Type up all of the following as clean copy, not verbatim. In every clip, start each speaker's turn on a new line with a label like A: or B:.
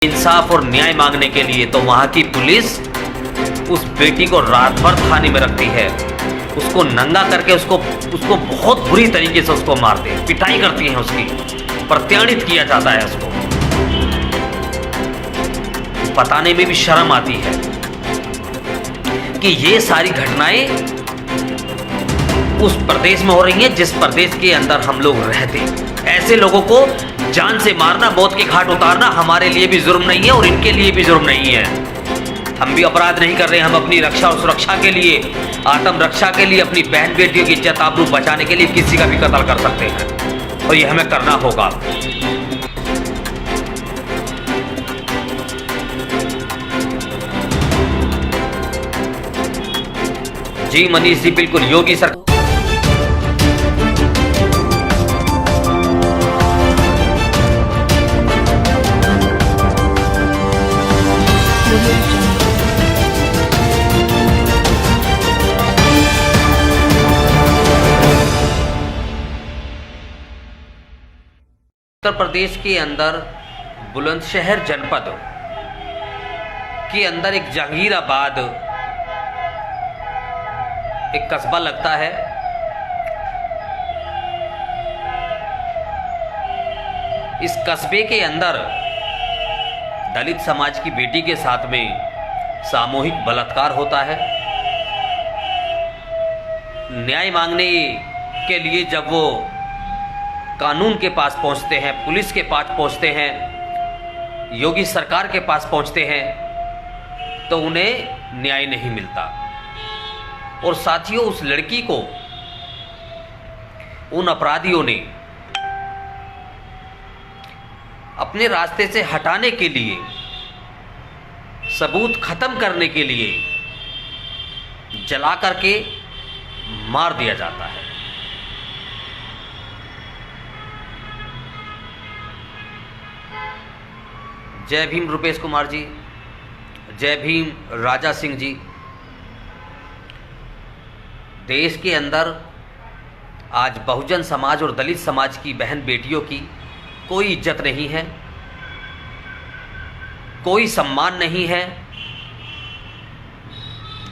A: इंसाफ और न्याय मांगने के लिए तो वहां की पुलिस उस बेटी को रात भर थाने में रखती है, उसको नंगा करके उसको बहुत बुरी तरीके से उसको मारते हैं, पिटाई करती हैं, उसकी प्रत्यानित किया जाता है। उसको बताने में भी शर्म आती है कि ये सारी घटनाएं उस प्रदेश में हो रही हैं जिस प्रदेश के अंदर हम लोग रहते हैं। ऐसे लोगों को जान से मारना, मौत के घाट उतारना हमारे लिए भी जुर्म नहीं है और इनके लिए भी जुर्म नहीं है। हम भी अपराध नहीं कर रहे हैं। हम अपनी रक्षा और सुरक्षा के लिए, आत्म रक्षा के लिए, अपनी बहन बेटियों की इज्जत आबरू बचाने के लिए किसी का भी कत्ल कर सकते हैं और ये हमें करना होगा। जी मनीष जी, बिल्कुल। योगी सरकार उत्तर प्रदेश के अंदर बुलंदशहर जनपद के अंदर एक जहांगीराबाद एक कस्बा लगता है। इस कस्बे के अंदर दलित समाज की बेटी के साथ में सामूहिक बलात्कार होता है। न्याय मांगने के लिए जब वो कानून के पास पहुंचते हैं, पुलिस के पास पहुंचते हैं, योगी सरकार के पास पहुंचते हैं, तो उन्हें न्याय नहीं मिलता। और साथियों, उस लड़की को उन अपराधियों ने अपने रास्ते से हटाने के लिए, सबूत खत्म करने के लिए जला करके मार दिया जाता है। जय भीम रुपेश कुमार जी, जय भीम राजा सिंह जी। देश के अंदर आज बहुजन समाज और दलित समाज की बहन बेटियों की कोई इज्जत नहीं है, कोई सम्मान नहीं है।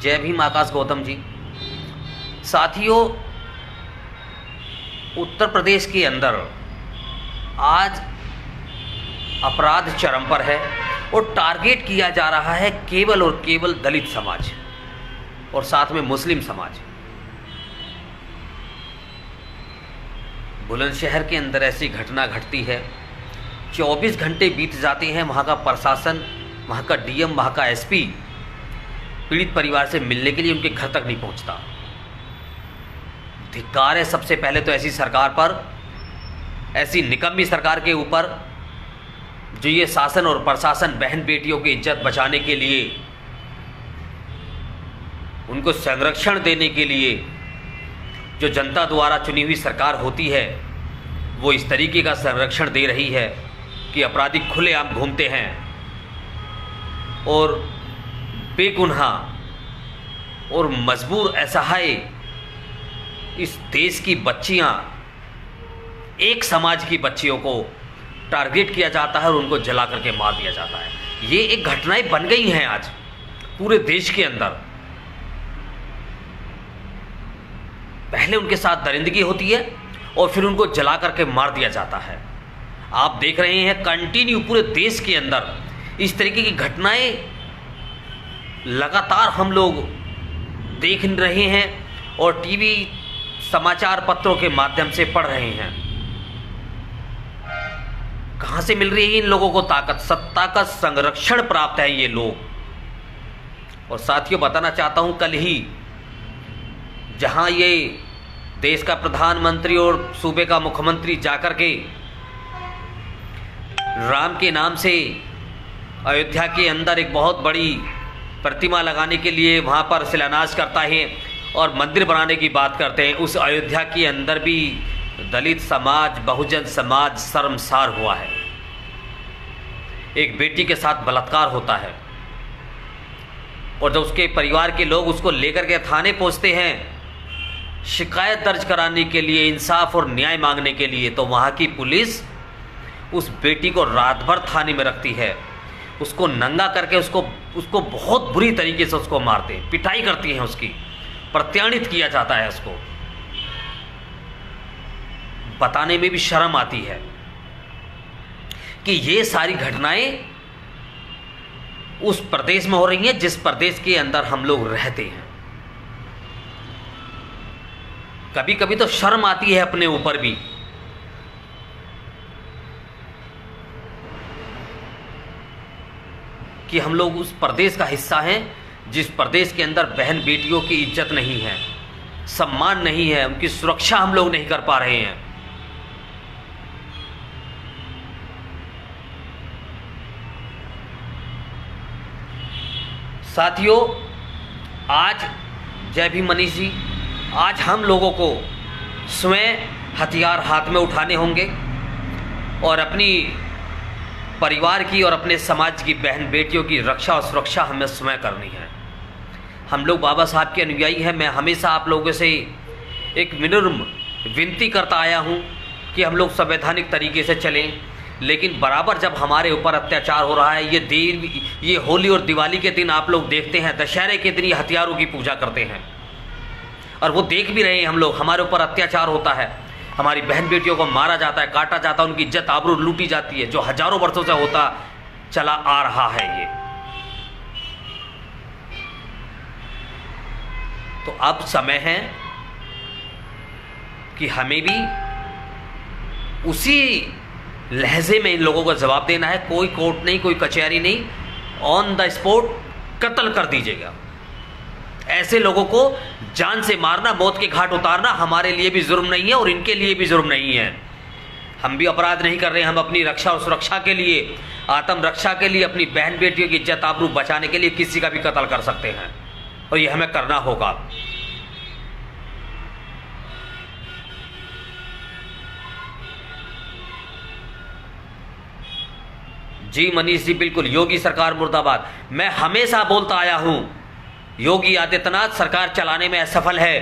A: जय भीम आकाश गौतम जी। साथियों, उत्तर प्रदेश के अंदर आज अपराध चरम पर है और टारगेट किया जा रहा है केवल और केवल दलित समाज और साथ में मुस्लिम समाज। बुलंदशहर के अंदर ऐसी घटना घटती है, 24 घंटे बीत जाते हैं, वहाँ का प्रशासन, वहाँ का डीएम, वहाँ का एसपी पीड़ित परिवार से मिलने के लिए उनके घर तक नहीं पहुँचता। धिक्कार है सबसे पहले तो ऐसी सरकार पर, ऐसी निकम्मी सरकार के ऊपर, जो ये शासन और प्रशासन बहन बेटियों की इज्जत बचाने के लिए, उनको संरक्षण देने के लिए जो जनता द्वारा चुनी हुई सरकार होती है, वो इस तरीके का संरक्षण दे रही है कि अपराधी खुलेआम घूमते हैं और बेगुनाह और मजबूर असहाय इस देश की बच्चियां, एक समाज की बच्चियों को टारगेट किया जाता है और उनको जला करके मार दिया जाता है। ये एक घटनाएं बन गई हैं आज पूरे देश के अंदर। पहले उनके साथ दरिंदगी होती है और फिर उनको जला करके मार दिया जाता है। आप देख रहे हैं कंटिन्यू पूरे देश के अंदर इस तरीके की घटनाएं लगातार हम लोग देख रहे हैं और टीवी समाचार पत्रों के माध्यम से पढ़ रहे हैं। कहां से मिल रही है इन लोगों को ताकत? सत्ता का संरक्षण प्राप्त है ये लोग। और साथियों, बताना चाहता हूं, कल ही जहां ये देश का प्रधानमंत्री और सूबे का मुख्यमंत्री जाकर के राम के नाम से अयोध्या के अंदर एक बहुत बड़ी प्रतिमा लगाने के लिए वहां पर शिलान्यास करता है और मंदिर बनाने की बात करते हैं, उस अयोध्या के अंदर भी दलित समाज, बहुजन समाज शर्मसार हुआ है। एक बेटी के साथ बलात्कार होता है और जब उसके परिवार के लोग उसको लेकर के थाने पहुंचते हैं शिकायत दर्ज कराने के लिए, इंसाफ और न्याय मांगने के लिए, तो वहाँ की पुलिस उस बेटी को रात भर थाने में रखती है, उसको नंगा करके उसको बहुत बुरी तरीके से उसको मारते हैं, पिटाई करती हैं उसकी, प्रत्यानित किया जाता है उसको। बताने में भी शर्म आती है कि ये सारी घटनाएं उस प्रदेश में हो रही हैं जिस प्रदेश के अंदर हम लोग रहते हैं। कभी कभी तो शर्म आती है अपने ऊपर भी कि हम लोग उस प्रदेश का हिस्सा हैं जिस प्रदेश के अंदर बहन बेटियों की इज्जत नहीं है, सम्मान नहीं है, उनकी सुरक्षा हम लोग नहीं कर पा रहे हैं। साथियों, आज जय भीम मनीष जी, आज हम लोगों को स्वयं हथियार हाथ में उठाने होंगे और अपनी परिवार की और अपने समाज की बहन बेटियों की रक्षा और सुरक्षा हमें स्वयं करनी है। हम लोग बाबा साहब के अनुयायी हैं। मैं हमेशा आप लोगों से एक विनम्र विनती करता आया हूं कि हम लोग संवैधानिक तरीके से चलें, लेकिन बराबर जब हमारे ऊपर अत्याचार हो रहा है, ये होली और दिवाली के दिन आप लोग देखते हैं, दशहरे के दिन ये हथियारों की पूजा करते हैं और वो देख भी रहे हैं हम लोग, हमारे ऊपर अत्याचार होता है, हमारी बहन बेटियों को मारा जाता है, काटा जाता है, उनकी इज्जत आबरू लूटी जाती है, जो हजारों वर्षों से होता चला आ रहा है। ये तो अब समय है कि हमें भी उसी लहजे में इन लोगों को जवाब देना है। कोई कोर्ट नहीं, कोई कचहरी नहीं, ऑन द स्पॉट कत्ल कर दीजिएगा। ऐसे लोगों को जान से मारना, मौत के घाट उतारना हमारे लिए भी जुर्म नहीं है और इनके लिए भी जुर्म नहीं है। हम भी अपराध नहीं कर रहे हैं। हम अपनी रक्षा और सुरक्षा के लिए, आत्म रक्षा के लिए, अपनी बहन बेटियों की इज्जत आबरू बचाने के लिए किसी का भी कत्ल कर सकते हैं और ये हमें करना होगा। जी मनीष जी, बिल्कुल, योगी सरकार मुर्दाबाद। मैं हमेशा बोलता आया हूं, योगी आदित्यनाथ सरकार चलाने में असफल है।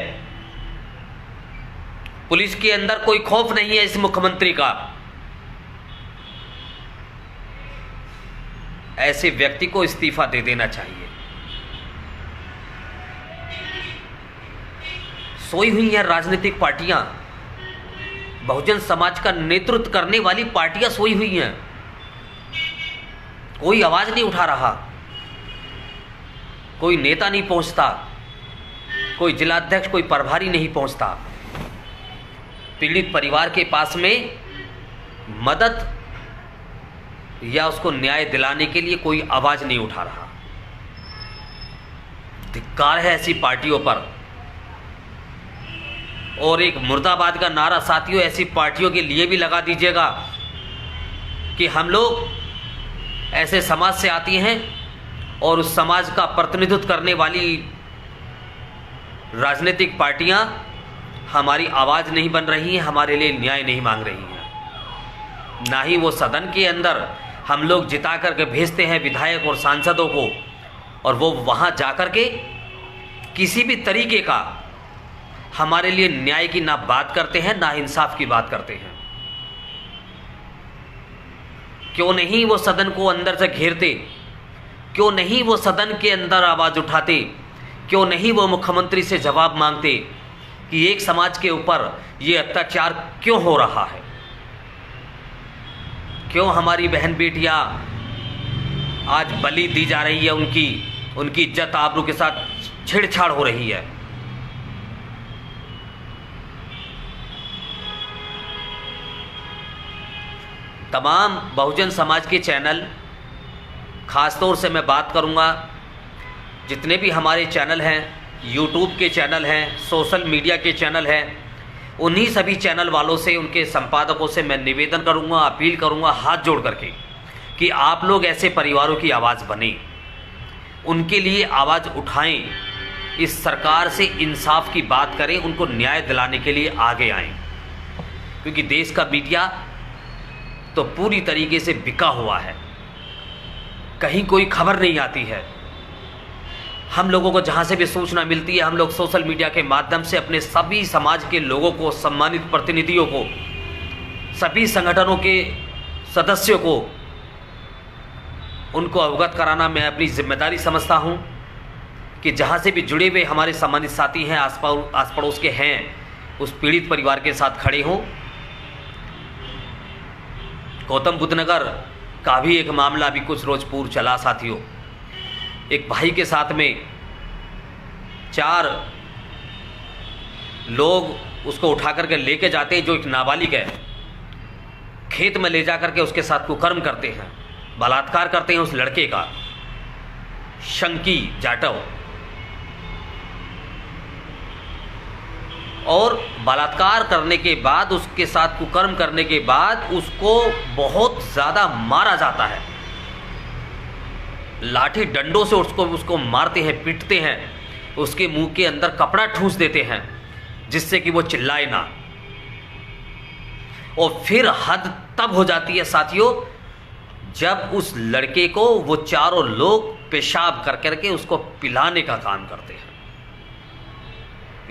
A: पुलिस के अंदर कोई खौफ नहीं है इस मुख्यमंत्री का। ऐसे व्यक्ति को इस्तीफा दे देना चाहिए। सोई हुई हैं राजनीतिक पार्टियां, बहुजन समाज का नेतृत्व करने वाली पार्टियां सोई हुई हैं, कोई आवाज नहीं उठा रहा, कोई नेता नहीं पहुंचता, कोई जिलाध्यक्ष, कोई प्रभारी नहीं पहुंचता। पीड़ित परिवार के पास में मदद या उसको न्याय दिलाने के लिए कोई आवाज नहीं उठा रहा। धिक्कार है ऐसी पार्टियों पर। और एक मुर्दाबाद का नारा साथियों ऐसी पार्टियों के लिए भी लगा दीजिएगा कि हम लोग ऐसे समाज से आती हैं और उस समाज का प्रतिनिधित्व करने वाली राजनीतिक पार्टियां हमारी आवाज़ नहीं बन रही हैं, हमारे लिए न्याय नहीं मांग रही हैं। ना ही वो सदन के अंदर हम लोग जिता करके भेजते हैं विधायक और सांसदों को, और वो वहाँ जा कर के किसी भी तरीके का हमारे लिए न्याय की ना बात करते हैं, ना इंसाफ की बात करते हैं। क्यों नहीं वो सदन को अंदर से घेरते? क्यों नहीं वो सदन के अंदर आवाज़ उठाते? क्यों नहीं वो मुख्यमंत्री से जवाब मांगते कि एक समाज के ऊपर ये अत्याचार क्यों हो रहा है? क्यों हमारी बहन बेटियां आज बलि दी जा रही है, उनकी इज्जत आबरू के साथ छेड़छाड़ हो रही है? तमाम बहुजन समाज के चैनल, ख़ासतौर से मैं बात करूंगा जितने भी हमारे चैनल हैं, यूट्यूब के चैनल हैं, सोशल मीडिया के चैनल हैं, उन्हीं सभी चैनल वालों से, उनके संपादकों से मैं निवेदन करूंगा, अपील करूंगा हाथ जोड़ करके कि आप लोग ऐसे परिवारों की आवाज़ बने, उनके लिए आवाज़ उठाएं, इस सरकार से इंसाफ की बात करें, उनको न्याय दिलाने के लिए आगे आएं। क्योंकि देश का मीडिया तो पूरी तरीके से बिका हुआ है, कहीं कोई खबर नहीं आती है। हम लोगों को जहाँ से भी सूचना मिलती है, हम लोग सोशल मीडिया के माध्यम से अपने सभी समाज के लोगों को, सम्मानित प्रतिनिधियों को, सभी संगठनों के सदस्यों को उनको अवगत कराना मैं अपनी जिम्मेदारी समझता हूँ कि जहाँ से भी जुड़े हुए हमारे सम्मानित साथी हैं, आस पड़ोस के हैं, उस पीड़ित परिवार के साथ खड़े हों। गौतम बुद्ध नगर का भी एक मामला अभी कुछ रोज पूर्व चला साथियों। एक भाई के साथ में 4 लोग उसको उठा करके लेके जाते हैं, जो एक नाबालिग है, खेत में ले जा करके उसके साथ कुकर्म करते हैं, बलात्कार करते हैं उस लड़के का, शंकी जाटव। और बलात्कार करने के बाद, उसके साथ कुकर्म करने के बाद उसको बहुत ज़्यादा मारा जाता है। लाठी डंडों से उसको मारते हैं, पीटते हैं, उसके मुंह के अंदर कपड़ा ठूंस देते हैं जिससे कि वो चिल्लाए ना। और फिर हद तब हो जाती है साथियों जब उस लड़के को वो चारों लोग पेशाब कर करके उसको पिलाने का काम करते हैं।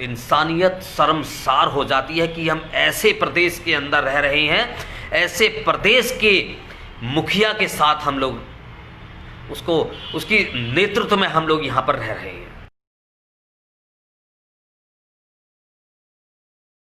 A: इंसानियत शर्मसार हो जाती है कि हम ऐसे प्रदेश के अंदर रह रहे हैं, ऐसे प्रदेश के मुखिया के साथ हम लोग उसकी नेतृत्व में हम लोग यहाँ पर रह रहे हैं।